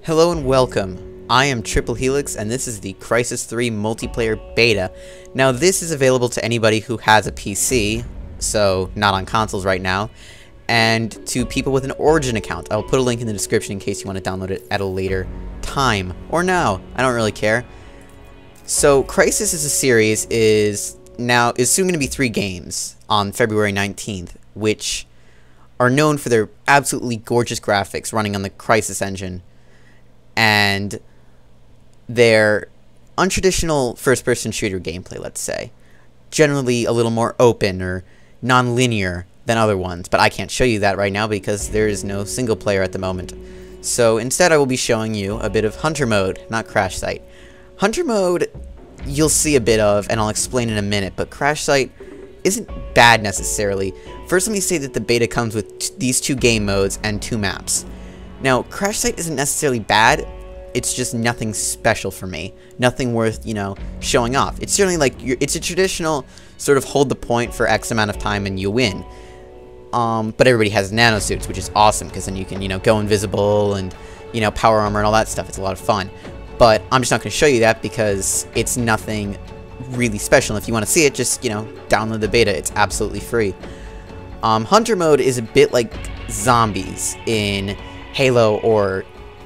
Hello and welcome. I am Triple Helix and this is the Crysis 3 multiplayer beta. Now this is available to anybody who has a PC, so not on consoles right now, and to people with an Origin account. I'll put a link in the description in case you want to download it at a later time, or now. I don't really care. So Crysis as a series is soon going to be 3 games on February 19th, which are known for their absolutely gorgeous graphics running on the Crysis engine, and their untraditional first-person shooter gameplay, let's say. Generally a little more open or non-linear than other ones, but I can't show you that right now because there is no single player at the moment. So instead I will be showing you a bit of Hunter mode, not Crash Site. Hunter mode you'll see a bit of, and I'll explain in a minute, but Crash Site isn't bad necessarily. First let me say that the beta comes with these 2 game modes and 2 maps. Now, Crash Site isn't necessarily bad, it's just nothing special for me. Nothing worth, showing off. It's certainly like, it's a traditional sort of hold the point for X amount of time and you win. But everybody has nanosuits, which is awesome, because then you can, go invisible and, power armor and all that stuff. It's a lot of fun. But I'm just not going to show you that because it's nothing really special. If you want to see it, just, download the beta. It's absolutely free. Hunter mode is a bit like zombies in Halo or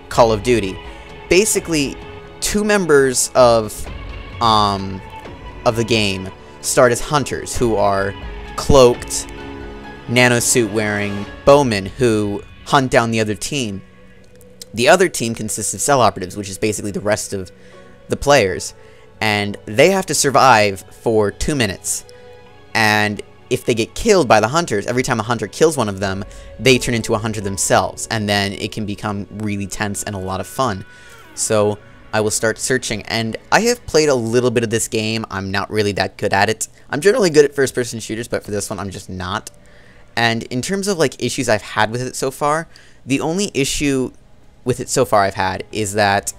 Call of Duty. Basically, 2 members of the game start as hunters, who are cloaked, nanosuit wearing bowmen who hunt down the other team. The other team consists of cell operatives, which is basically the rest of the players, and they have to survive for 2 minutes. And if they get killed by the hunters, every time a hunter kills one of them, they turn into a hunter themselves, and then it can become really tense and a lot of fun. So I will start searching, and I have played a little bit of this game. I'm not really that good at it. I'm generally good at first-person shooters, but for this one I'm just not. And in terms of like issues I've had with it so far, the only issue with it so far I've had is that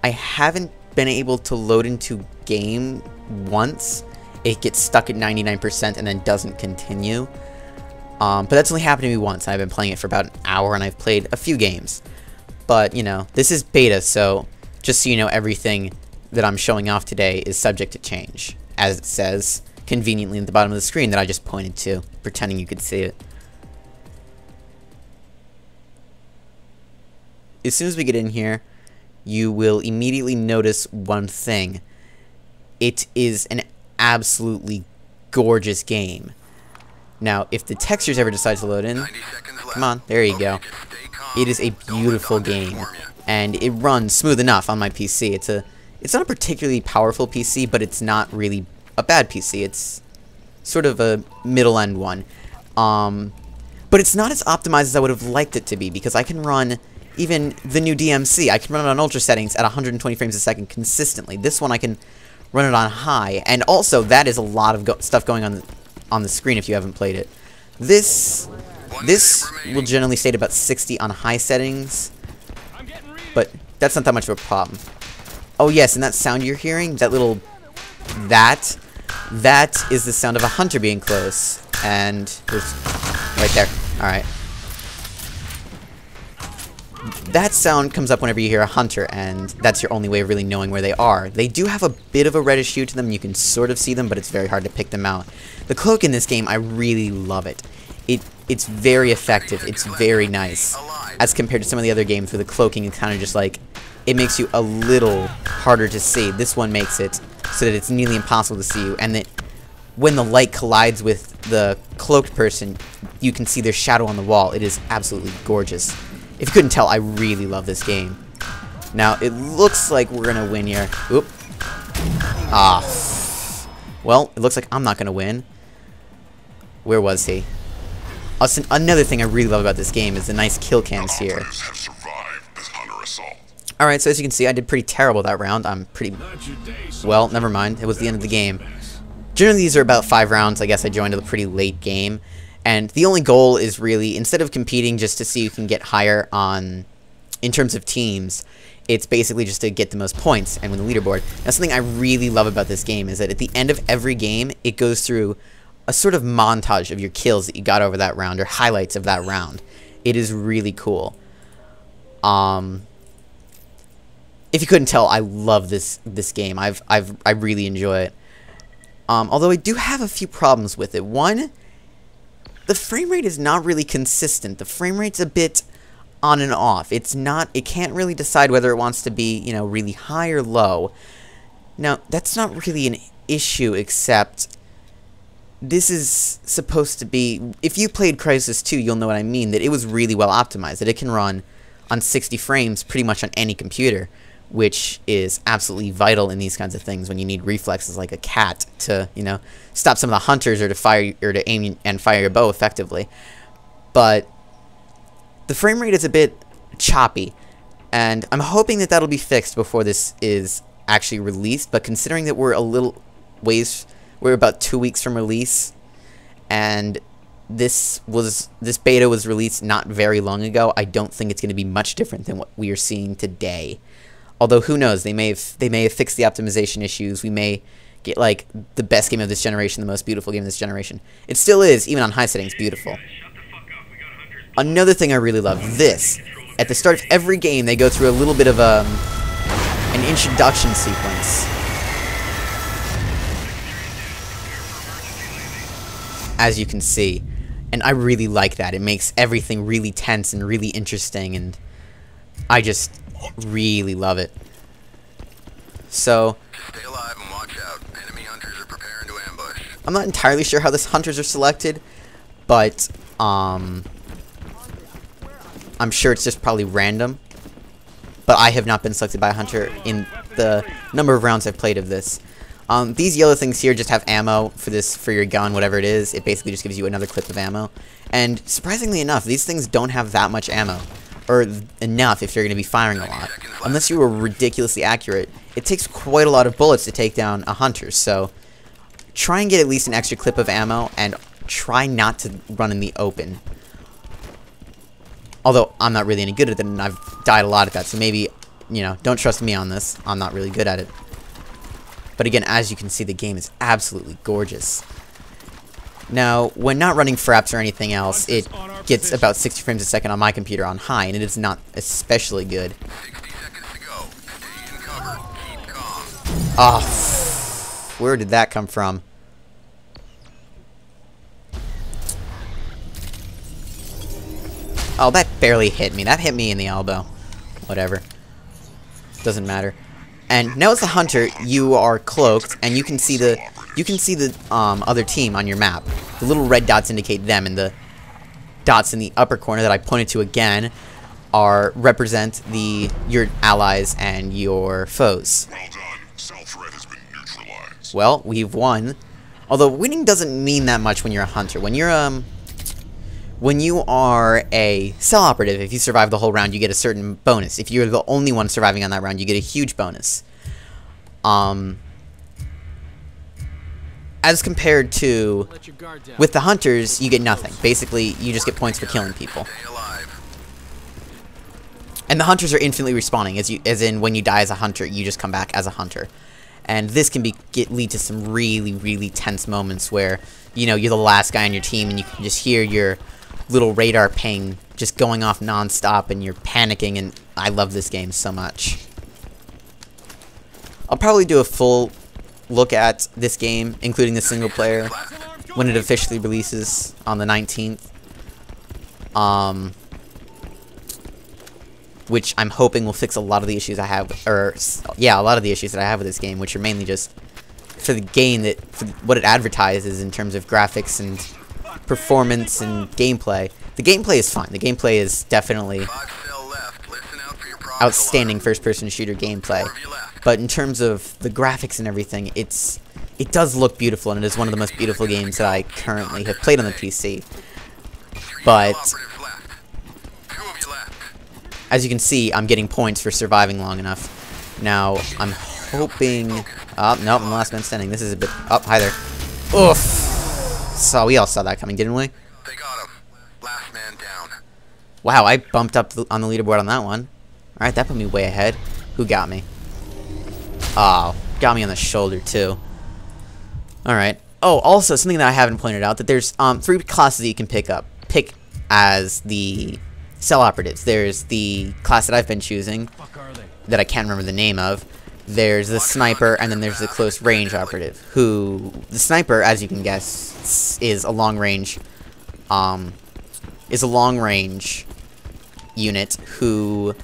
I haven't been able to load into game once. It gets stuck at 99% and then doesn't continue. But that's only happened to me once. I've been playing it for about an hour and I've played a few games. But, this is beta, so just so you know, everything that I'm showing off today is subject to change, as it says conveniently at the bottom of the screen that I just pointed to, pretending you could see it. As soon as we get in here, you will immediately notice one thing. It is an absolutely gorgeous game. Now, if the textures ever decide to load in, come on, there you go. It is a beautiful game, and it runs smooth enough on my PC. It's not a particularly powerful PC, but it's not really a bad PC. It's sort of a middle-end one. But it's not as optimized as I would have liked it to be, because I can run even the new DMC. I can run it on ultra settings at 120 frames a second consistently. This one I can run it on high, and also that is a lot of stuff going on the screen if you haven't played it. This will generally stay at about 60 on high settings, but that's not that much of a problem. Oh yes, and that sound you're hearing, that is the sound of a hunter being close, and there's right there. Alright. That sound comes up whenever you hear a hunter, and that's your only way of really knowing where they are. They do have a bit of a reddish hue to them. You can sort of see them, but it's very hard to pick them out. The cloak in this game, I really love it. It's very effective. It's very nice. As compared to some of the other games where the cloaking is kind of just like, it makes you a little harder to see. This one makes it so that it's nearly impossible to see you, and that when the light collides with the cloaked person, you can see their shadow on the wall. It is absolutely gorgeous. If you couldn't tell, I really love this game. Now, it looks like we're going to win here. Oop. Ah. Well, it looks like I'm not going to win. Where was he? Also, another thing I really love about this game is the nice kill cams here. Alright, so as you can see, I did pretty terrible that round. I'm pretty... Well, never mind. It was the end of the game. Generally, these are about 5 rounds. I guess I joined a pretty late game. And the only goal is really, instead of competing just to see who can get higher in terms of teams, it's basically just to get the most points and win the leaderboard. Now, something I really love about this game is that at the end of every game, it goes through a sort of montage of your kills that you got over that round, or highlights of that round. It is really cool. if you couldn't tell, I love this game. I really enjoy it. Although I do have a few problems with it. One, the frame rate is not really consistent. The frame rate's a bit on and off. It can't really decide whether it wants to be, you know, really high or low. Now, that's not really an issue, except this is supposed to be, if you played Crysis 2, you'll know what I mean, that it was really well optimized, that it can run on 60 frames pretty much on any computer, which is absolutely vital in these kinds of things when you need reflexes like a cat to, you know, stop some of the hunters or to aim and fire your bow effectively. But the frame rate is a bit choppy, and I'm hoping that that'll be fixed before this is actually released, but considering that we're about 2 weeks from release, and this beta was released not very long ago, I don't think it's going to be much different than what we are seeing today. Although, who knows, they may have fixed the optimization issues. We may get, like, the best game of this generation, the most beautiful game of this generation. It still is, even on high settings, beautiful. Another thing I really love, this. At the start of every game, they go through a little bit of an introduction sequence. As you can see. And I really like that. It makes everything really tense and really interesting, and I just really love it. So, stay alive and watch out. Enemy hunters are preparing to ambush. I'm not entirely sure how the hunters are selected, but I'm sure it's just probably random. But I have not been selected by a hunter in the number of rounds I've played of this. These yellow things here just have ammo for your gun, whatever it is. It basically just gives you another clip of ammo. And surprisingly enough, these things don't have that much ammo. Or enough if you're going to be firing a lot. Unless you were ridiculously accurate, it takes quite a lot of bullets to take down a hunter. So try and get at least an extra clip of ammo, and try not to run in the open. Although I'm not really any good at it, and I've died a lot at that. So maybe, you know, don't trust me on this. I'm not really good at it. But again, as you can see, the game is absolutely gorgeous. Now, when not running fraps or anything else, it gets about 60 frames a second on my computer on high, and it is not especially good. 60 seconds to go. Stay in cover. Keep calm. Oh, where did that come from? Oh, that barely hit me. That hit me in the elbow. Whatever. Doesn't matter. And now as the hunter, you are cloaked, and you can see the other team on your map. The little red dots indicate them, and the dots in the upper corner that I pointed to again represent your allies and your foes. Well done. Cell threat has been neutralized. Well, we've won. Although winning doesn't mean that much when you're a hunter. When you are a cell operative, if you survive the whole round, you get a certain bonus. If you're the only one surviving on that round, you get a huge bonus. As compared to with the hunters, you get nothing. Basically, you just get points for killing people. And the hunters are infinitely respawning, as in when you die as a hunter, you just come back as a hunter. And this can lead to some really, really tense moments where, you know, you're the last guy on your team, and you can just hear your little radar ping just going off non-stop, and you're panicking, and I love this game so much. I'll probably do a full look at this game, including the single player, when it officially releases on the 19th. Which I'm hoping will fix a lot of the issues I have, a lot of the issues that I have with this game, which are mainly just for the game for what it advertises in terms of graphics and performance and gameplay. The gameplay is fine. The gameplay is definitely outstanding first-person shooter gameplay. But in terms of the graphics and everything, it does look beautiful, and it is one of the most beautiful games that I currently have played on the PC. But as you can see, I'm getting points for surviving long enough. Now, I'm hoping... Oh, nope, I'm the last man standing. This is a bit... Oh, hi there. Oof! So we all saw that coming, didn't we? They got him. Last man down. Wow, I bumped up on the leaderboard on that one. Alright, that put me way ahead. Who got me? Oh, got me on the shoulder, too. Alright. Oh, also, something that I haven't pointed out, that there's 3 classes that you can pick as the cell operatives. There's the class that I've been choosing, that I can't remember the name of. There's the sniper, and then there's the close range operative, who, the sniper, as you can guess, is a long range unit who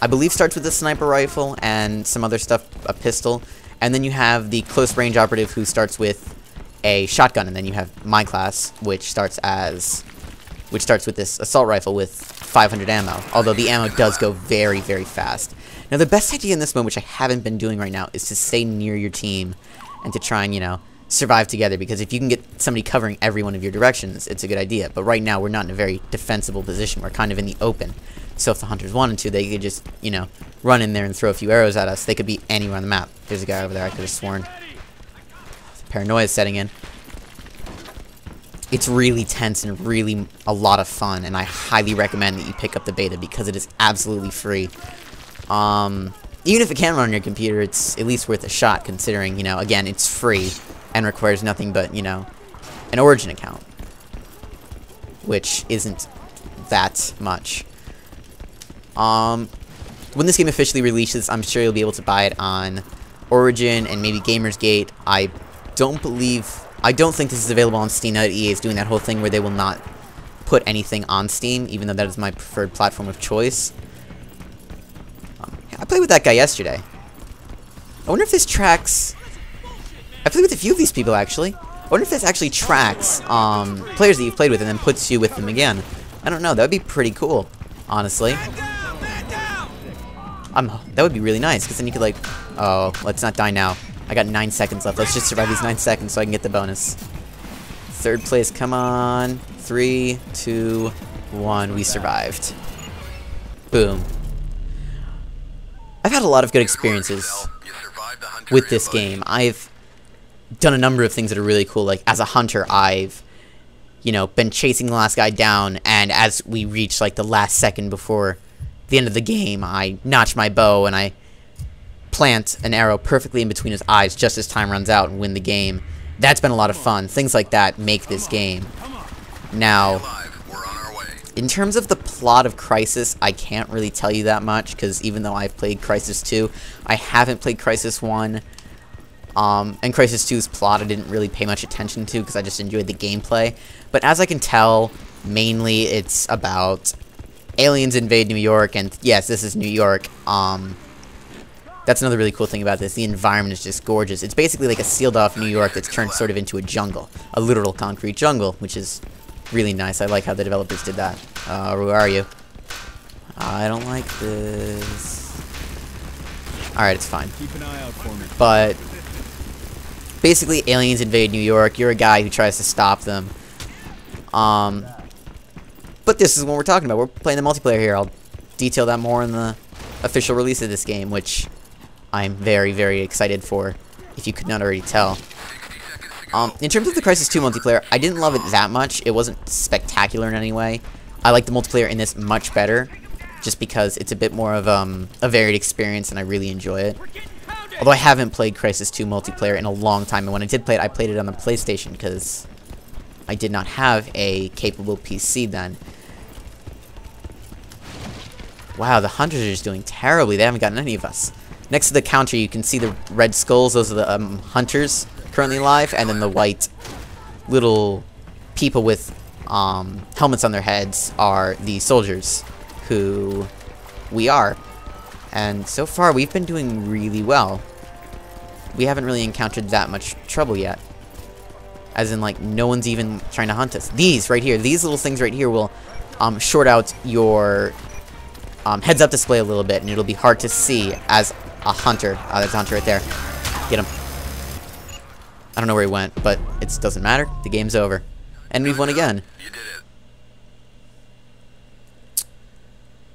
I believe starts with a sniper rifle and some other stuff, a pistol, and then you have the close range operative who starts with a shotgun, and then you have my class, which starts with this assault rifle with 500 ammo, although the ammo does go very, very fast. Now, the best idea in this mode, which I haven't been doing right now, is to stay near your team and to try and, you know, survive together, because if you can get somebody covering every one of your directions, it's a good idea. But right now, we're not in a very defensible position. We're kind of in the open. So if the hunters wanted to, they could just, you know, run in there and throw a few arrows at us. They could be anywhere on the map. There's a guy over there, I could have sworn. Paranoia is setting in. It's really tense and really a lot of fun, and I highly recommend that you pick up the beta because it is absolutely free. Even if it can't run on your computer, it's at least worth a shot, considering, you know, again, it's free and requires nothing but, you know, an Origin account, which isn't that much. When this game officially releases, I'm sure you'll be able to buy it on Origin and maybe Gamersgate. I don't think this is available on Steam now that EA is doing that whole thing where they will not put anything on Steam, even though that is my preferred platform of choice. I played with that guy yesterday. I wonder if this tracks... I played with a few of these people, actually. I wonder if this actually tracks players that you've played with and then puts you with them again. I don't know. That would be pretty cool, honestly. That would be really nice, because then you could, like... Oh, let's not die now. I got 9 seconds left. Let's just survive these 9 seconds so I can get the bonus. Third place, come on. 3, 2, 1. We survived. Boom. I've had a lot of good experiences with this game. I've done a number of things that are really cool. Like, as a hunter, I've, you know, been chasing the last guy down, and as we reach, like, the last second before the end of the game, I notch my bow, and I plant an arrow perfectly in between his eyes just as time runs out and win the game. That's been a lot of fun. Things like that make this game. Now, in terms of the plot of Crysis, I can't really tell you that much, because even though I've played Crysis 2, I haven't played Crysis 1. And Crysis 2's plot I didn't really pay much attention to, because I just enjoyed the gameplay. But as I can tell, mainly it's about aliens invade New York, and yes, this is New York. That's another really cool thing about this. The environment is just gorgeous. It's basically like a sealed-off New York that's turned sort of into a jungle. A literal concrete jungle, which is really nice. I like how the developers did that. Where are you? I don't like this. Alright, it's fine. Keep an eye out for me. But basically, aliens invade New York. You're a guy who tries to stop them. But this is what we're talking about. We're playing the multiplayer here. I'll detail that more in the official release of this game, which I'm very, very excited for, if you could not already tell. In terms of the Crysis 2 multiplayer, I didn't love it that much. It wasn't spectacular in any way. I like the multiplayer in this much better, just because it's a bit more of a varied experience, and I really enjoy it. Although I haven't played Crysis 2 multiplayer in a long time, and when I did play it, I played it on the PlayStation, because I did not have a capable PC then. Wow, the hunters are just doing terribly. They haven't gotten any of us. Next to the counter, you can see the red skulls. Those are the hunters currently alive, and then the white little people with helmets on their heads are the soldiers, who we are. And so far, we've been doing really well. We haven't really encountered that much trouble yet. As in, like, no one's even trying to hunt us. These right here, these little things right here will short out your heads-up display a little bit, and it'll be hard to see as a hunter. There's a hunter right there. Get him. I don't know where he went, but it doesn't matter. The game's over. And we've won again. You did it.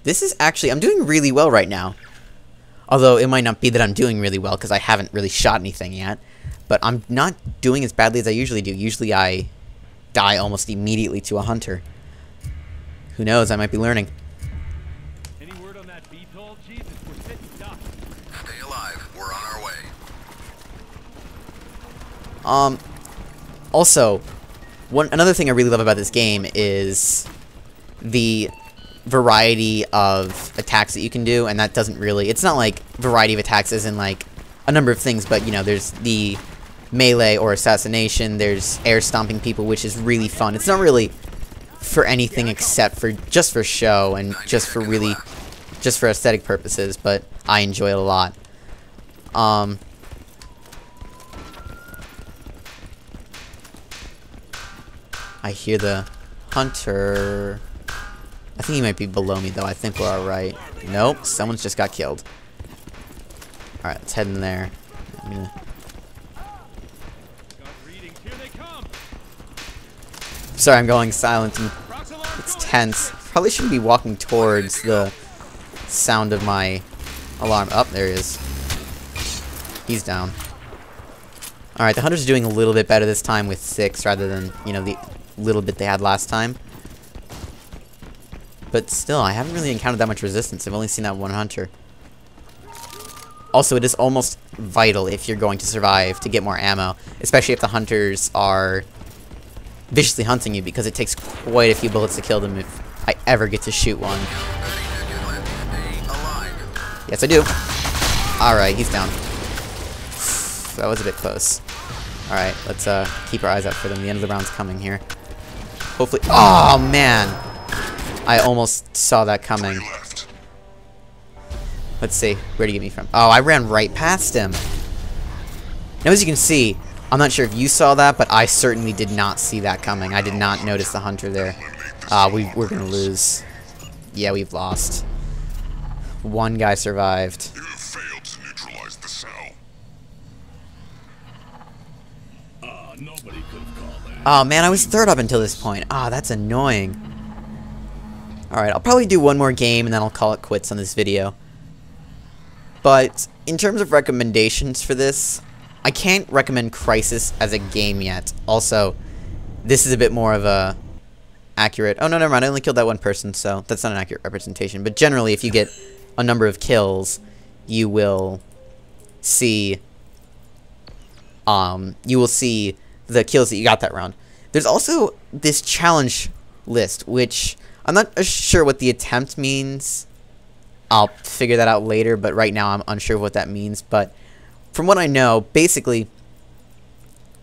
This is actually... I'm doing really well right now. Although, it might not be that I'm doing really well, because I haven't really shot anything yet. But I'm not doing as badly as I usually do. Usually I die almost immediately to a hunter. Who knows? I might be learning. Any word on that VTOL? Jesus, we're sitting ducks. Stay alive. We're on our way. Also, another thing I really love about this game is the variety of attacks that you can do, and that doesn't really, it's not like variety of attacks as in like a number of things, but you know, there's the melee or assassination, there's air stomping people, which is really fun. It's not really for anything except for just for show and just for aesthetic purposes, but I enjoy it a lot. I hear the hunter. I think he might be below me, though. I think we're alright. Nope, someone's just got killed. Alright, let's head in there. Sorry, I'm going silent. It's tense. Probably shouldn't be walking towards the sound of my alarm. Oh, there he is. He's down. Alright, the hunter's doing a little bit better this time with 6 rather than, you know, the little bit they had last time. But still, I haven't really encountered that much resistance. I've only seen that one hunter. Also, it is almost vital if you're going to survive to get more ammo, especially if the hunters are viciously hunting you, because it takes quite a few bullets to kill them if I ever get to shoot one. Yes, I do. Alright, he's down. That was a bit close. Alright, let's keep our eyes out for them. The end of the round's coming here. Hopefully. Oh, man! I almost saw that coming. Let's see. Where'd he get me from? Oh, I ran right past him. Now, as you can see, I'm not sure if you saw that, but I certainly did not see that coming. I did not notice the hunter there. We're gonna lose. Yeah, we've lost. One guy survived. You have failed to neutralize the cell. Nobody could have called that. Oh man, I was third up until this point. Ah, that's annoying. Alright, I'll probably do one more game and then I'll call it quits on this video. But in terms of recommendations for this, I can't recommend Crysis as a game yet. Also, this is a bit more of a accurate... Oh, no, never mind. I only killed that one person, so that's not an accurate representation. But generally, if you get a number of kills, you will see... the kills that you got that round. There's also this challenge list, which I'm not sure what the attempt means. I'll figure that out later, but right now I'm unsure of what that means. But from what I know, basically,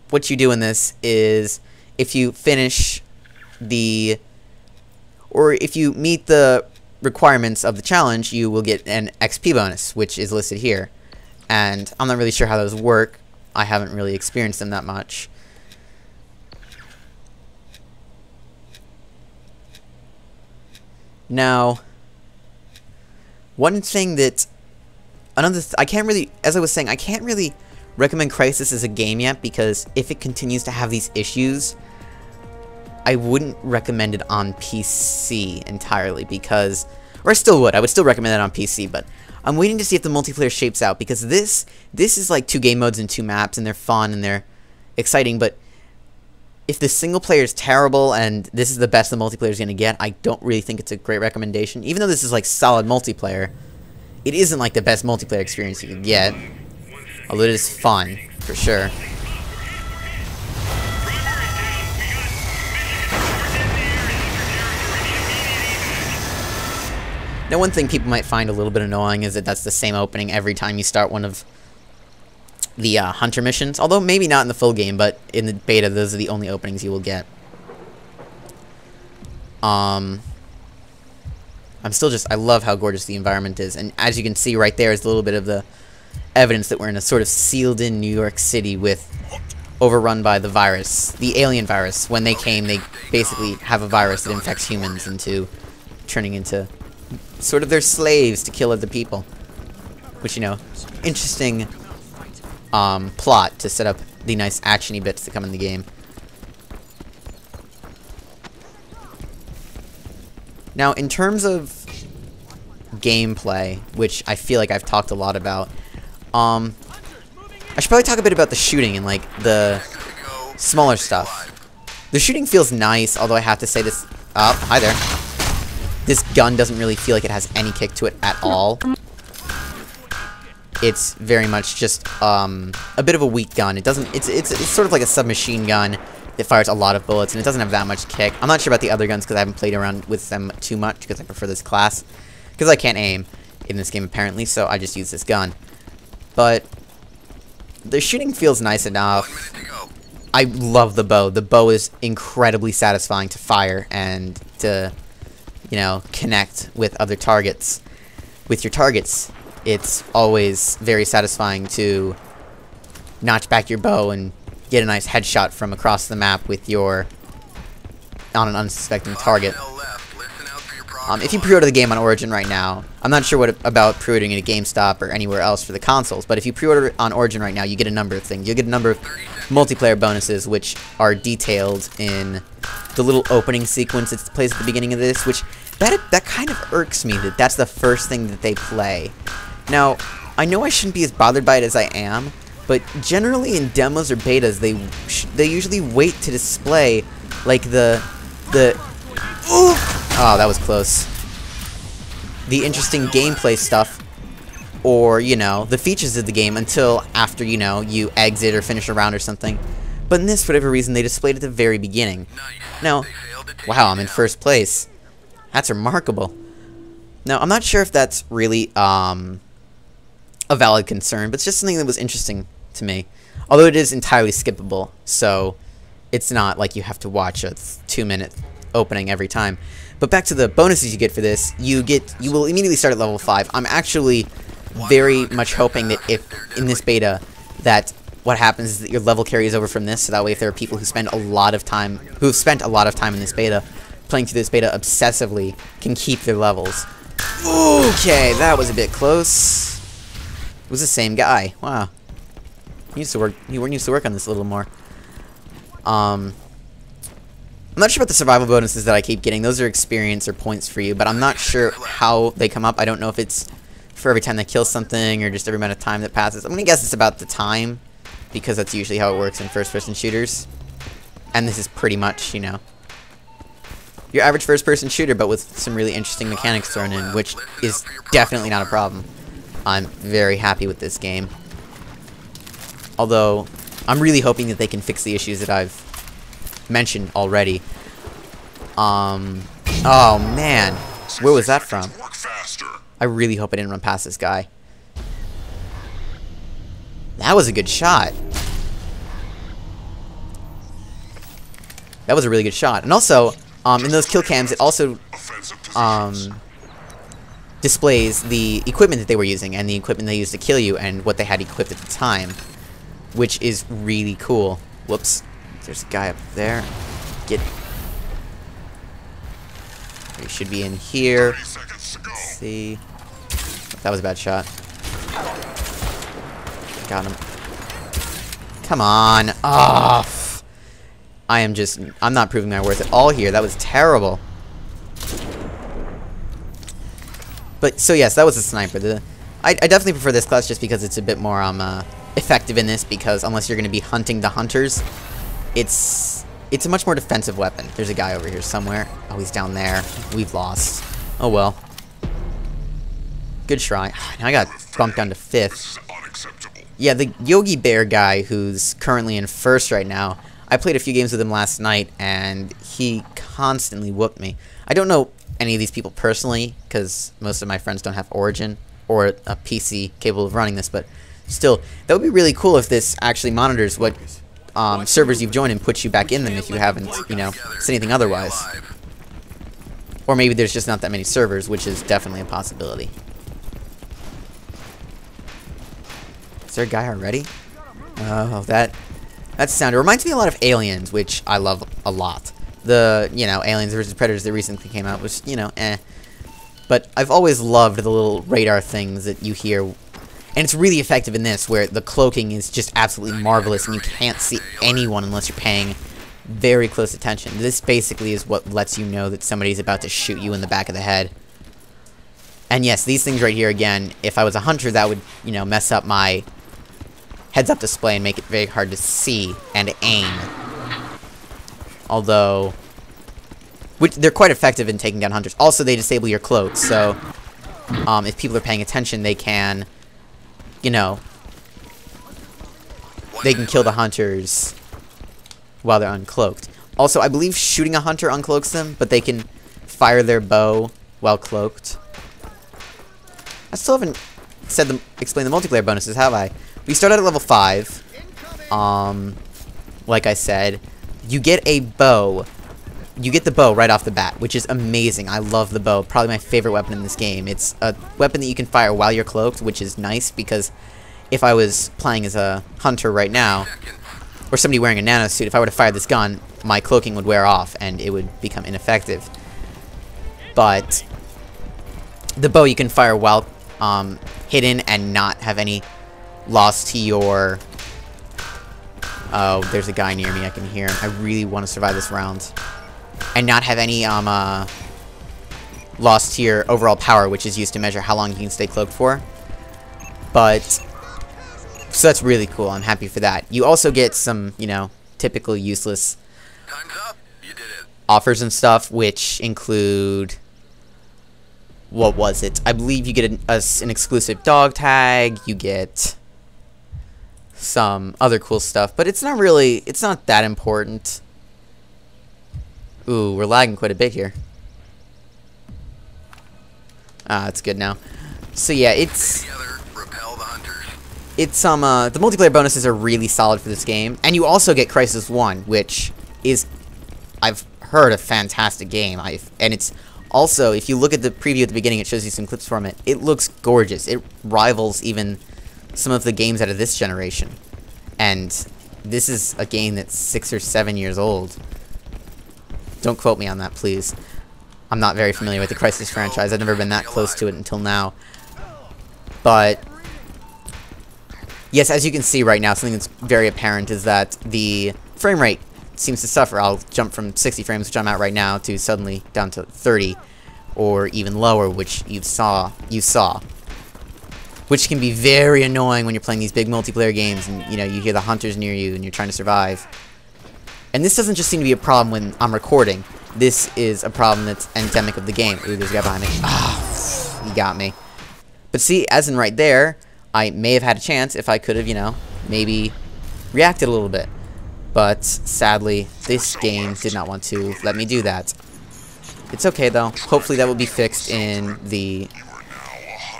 what you do in this is if you finish the... or if you meet the requirements of the challenge, you will get an XP bonus, which is listed here. And I'm not really sure how those work. I haven't really experienced them that much. Now, one thing that... I can't really... As I was saying, I can't really recommend Crysis as a game yet, because if it continues to have these issues, I wouldn't recommend it on PC entirely, because... Or I still would. I would still recommend it on PC, but I'm waiting to see if the multiplayer shapes out, because this is like 2 game modes and 2 maps, and they're fun and they're exciting, but if the single player is terrible and this is the best the multiplayer is going to get, I don't really think it's a great recommendation. Even though this is like solid multiplayer, it isn't like the best multiplayer experience you can get, although it is fun, for sure. Now, one thing people might find a little bit annoying is that that's the same opening every time you start one of the hunter missions. Although maybe not in the full game, but in the beta, those are the only openings you will get. I'm still just... I love how gorgeous the environment is. And as you can see right there is a little bit of the evidence that we're in a sort of sealed-in New York City with... overrun by the virus. The alien virus. When they came, they basically have a virus that infects humans into turning into... sort of their slaves to kill other people. Which, you know, interesting plot to set up the nice action-y bits that come in the game. Now, in terms of gameplay, which I feel like I've talked a lot about, I should probably talk a bit about the shooting and, like, the smaller stuff. The shooting feels nice, although I have to say this... Oh, hi there. This gun doesn't really feel like it has any kick to it at all. It's very much just a bit of a weak gun. It doesn't. It's sort of like a submachine gun. It fires a lot of bullets, and it doesn't have that much kick. I'm not sure about the other guns because I haven't played around with them too much because I prefer this class. Because I can't aim in this game apparently, so I just use this gun. But the shooting feels nice enough. 1 minute to go. I love the bow. The bow is incredibly satisfying to fire and to, you know, connect with other targets. With your targets, it's always very satisfying to notch back your bow and get a nice headshot from across the map with your on an unsuspecting target. Left. Listen out for your progress. If you pre-order the game on Origin right now, I'm not sure what about pre-ordering at a GameStop or anywhere else for the consoles, but if you pre-order it on Origin right now, you get a number of things. You'll get a number of multiplayer bonuses, which are detailed in the little opening sequence that plays at the beginning of this, which that kind of irks me that that's the first thing that they play. Now, I know I shouldn't be as bothered by it as I am, but generally in demos or betas, they usually wait to display like the ooh, oh, that was close. The interesting gameplay stuff, or you know, the features of the game until after you know you exit or finish a round or something. But in this, for whatever reason, they displayed it at the very beginning. Now, wow, I'm in first place. That's remarkable. Now, I'm not sure if that's really a valid concern, but it's just something that was interesting to me. Although it is entirely skippable, so it's not like you have to watch a 2-minute opening every time. But back to the bonuses you get for this, you will immediately start at level 5. I'm actually very much hoping that if in this beta that what happens is that your level carries over from this, so that way if there are people who spend a lot of time who've spent a lot of time in this beta playing through this beta obsessively can keep their levels. Okay, that was a bit close. It was the same guy. Wow. He used to work on this a little more. I'm not sure about the survival bonuses that I keep getting. Those are experience or points for you, but I'm not sure how they come up. I don't know if it's for every time they kill something or just every amount of time that passes. I'm gonna guess it's about the time, because that's usually how it works in first-person shooters. And this is pretty much, you know, your average first-person shooter, but with some really interesting mechanics thrown in, which is definitely not a problem. I'm very happy with this game. Although, I'm really hoping that they can fix the issues that I've mentioned already. Oh man, where was that from? I really hope I didn't run past this guy. That was a good shot. That was a really good shot. And also, in those kill cams, it also displays the equipment that they were using and the equipment they used to kill you and what they had equipped at the time, which is really cool. Whoops. There's a guy up there. He should be in here. Let's see. That was a bad shot. Got him. Come on. Oh. I'm not proving my worth at all here. That was terrible. But, so yes, that was a sniper. I definitely prefer this class just because it's a bit more effective in this, because unless you're going to be hunting the hunters, it's a much more defensive weapon. There's a guy over here somewhere. Oh, he's down there. We've lost. Oh well. Good try. Now I got bumped down to 5th. Yeah, the Yogi Bear guy who's currently in 1st right now, I played a few games with him last night, and he constantly whooped me. I don't know any of these people personally, because most of my friends don't have Origin or a PC capable of running this, but still, that would be really cool if this actually monitors what servers you've joined and puts you back in them if you haven't, you know, said anything otherwise. Or maybe there's just not that many servers, which is definitely a possibility. Is there a guy already? Oh, that sound. It reminds me a lot of Aliens, which I love a lot. The, you know, Aliens vs. Predators that recently came out was, you know, eh. But I've always loved the little radar things that you hear. And it's really effective in this, where the cloaking is just absolutely marvelous, and you can't see anyone unless you're paying very close attention. This basically is what lets you know that somebody's about to shoot you in the back of the head. And yes, these things right here, again, if I was a hunter, that would, you know, mess up my heads-up display and make it very hard to see and aim. Although, they're quite effective in taking down hunters. Also, they disable your cloak, so if people are paying attention, they can, you know, they can kill the hunters while they're uncloaked. Also, I believe shooting a hunter uncloaks them, but they can fire their bow while cloaked. I still haven't explained the multiplayer bonuses, have I? We start out at level 5. Like I said, you get a bow. You get the bow right off the bat, which is amazing. I love the bow. Probably my favorite weapon in this game. It's a weapon that you can fire while you're cloaked, which is nice because if I was playing as a hunter right now, or somebody wearing a nanosuit, if I were to fire this gun, my cloaking would wear off and it would become ineffective. But the bow you can fire while hidden and not have any loss to your... Oh, there's a guy near me. I can hear him. I really want to survive this round. And not have any loss to your overall power, which is used to measure how long you can stay cloaked for. But... So that's really cool. I'm happy for that. You also get some, you know, typical useless Time's up. You did it. offers and stuff, which include... What was it? I believe you get an exclusive dog tag. You get some other cool stuff, but it's not really... It's not that important. Ooh, we're lagging quite a bit here. Ah, it's good now. So yeah, it's... Together, repel the hunters. It's the multiplayer bonuses are really solid for this game, and you also get Crysis 1, which is, I've heard, a fantastic game. And it's also, if you look at the preview at the beginning, it shows you some clips from it. It looks gorgeous. It rivals even some of the games out of this generation. And this is a game that's 6 or 7 years old. Don't quote me on that, please. I'm not very familiar with the Crysis franchise. I've never been that close to it until now. But yes, as you can see right now, something that's very apparent is that the frame rate seems to suffer. I'll jump from 60 frames, which I'm at right now, to suddenly down to 30, or even lower, which you saw. Which can be very annoying when you're playing these big multiplayer games, and you know you hear the hunters near you, and you're trying to survive. And this doesn't just seem to be a problem when I'm recording. This is a problem that's endemic of the game. Ooh, there's a guy behind me. Ah, he got me. But see, as in right there, I may have had a chance if I could have, you know, maybe reacted a little bit. But sadly, this game did not want to let me do that. It's okay though. Hopefully that will be fixed in the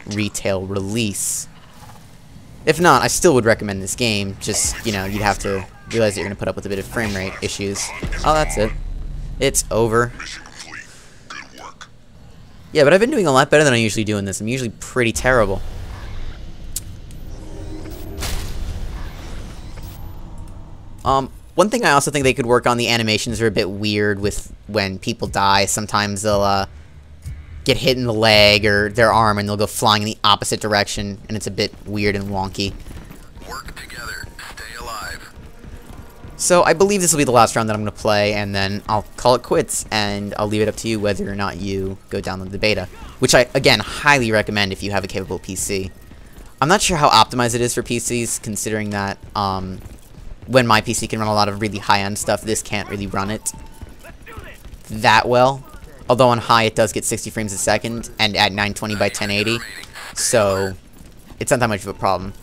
retail release. If not, I still would recommend this game. Just, you know, you'd have to realize that you're going to put up with a bit of frame rate issues. Oh, that's it. It's over. Mission complete. Good work. Yeah, but I've been doing a lot better than I usually do in this. I'm usually pretty terrible. One thing I also think they could work on, the animations are a bit weird with when people die. Sometimes they'll get hit in the leg or their arm and they'll go flying in the opposite direction, and it's a bit weird and wonky. Work together. Stay alive. So I believe this will be the last round that I'm going to play, and then I'll call it quits, and I'll leave it up to you whether or not you go download the beta, which I, again, highly recommend if you have a capable PC. I'm not sure how optimized it is for PCs, considering that when my PC can run a lot of really high-end stuff, this can't really run it that well. Although on high it does get 60 frames a second, and at 920 by 1080, so it's not that much of a problem.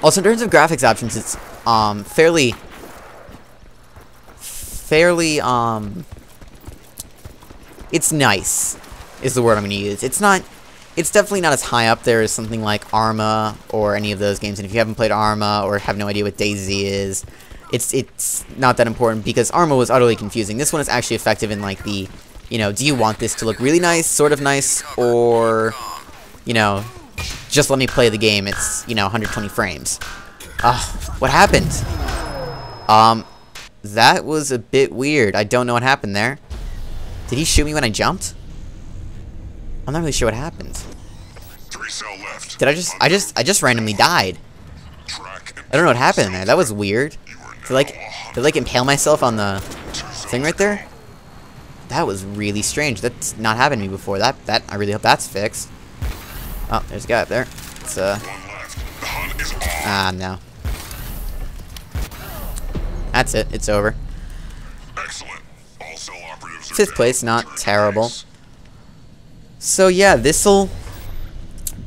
Also, in terms of graphics options, it's it's nice, is the word I'm going to use. It's definitely not as high up there as something like Arma or any of those games, and if you haven't played Arma or have no idea what DayZ is, it's not that important because Arma was utterly confusing. This one is actually effective in like the, you know, do you want this to look really nice, sort of nice, or, you know, just let me play the game. It's, you know, 120 frames. What happened? That was a bit weird. I don't know what happened there. Did he shoot me when I jumped? I'm not really sure what happened. 3 cell left. Did I just randomly died. I don't know what happened there. That was weird. Did I impale myself on the thing right there? That was really strange. That's not happened to me before. I really hope that's fixed. Oh, there's a guy up there. It's no. That's it. It's over. Excellent. All cell operatives are 5th down. place, not Turn terrible. base. So yeah, this'll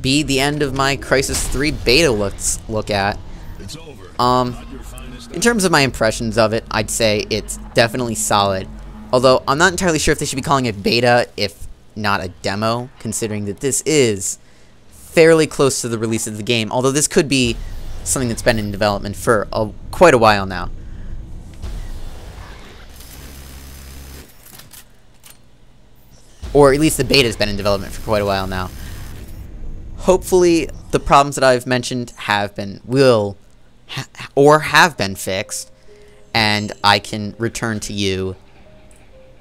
be the end of my Crysis 3 beta look at. In terms of my impressions of it, I'd say it's definitely solid. Although, I'm not entirely sure if they should be calling it beta, if not a demo, considering that this is fairly close to the release of the game. Although this could be something that's been in development for quite a while now. Or at least the beta has been in development for quite a while now. Hopefully, the problems that I've mentioned have been, have been fixed, and I can return to you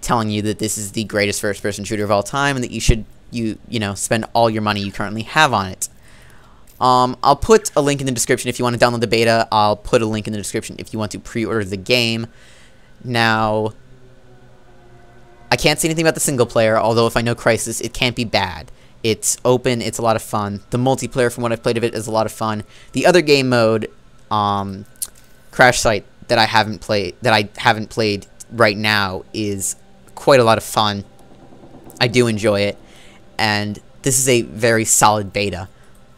telling you that this is the greatest first-person shooter of all time, and that you should, you know, spend all your money you currently have on it. I'll put a link in the description if you want to download the beta. I'll put a link in the description if you want to pre-order the game. Now, I can't say anything about the single player, although if I know Crysis, it can't be bad. It's open, it's a lot of fun. The multiplayer, from what I've played of it, is a lot of fun. The other game mode, Crash Site, that I haven't played right now, is quite a lot of fun. I do enjoy it, and this is a very solid beta.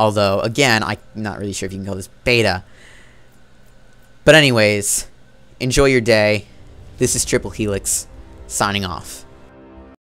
Although, again, I'm not really sure if you can call this beta. But anyways, enjoy your day. This is Triple Helix, signing off.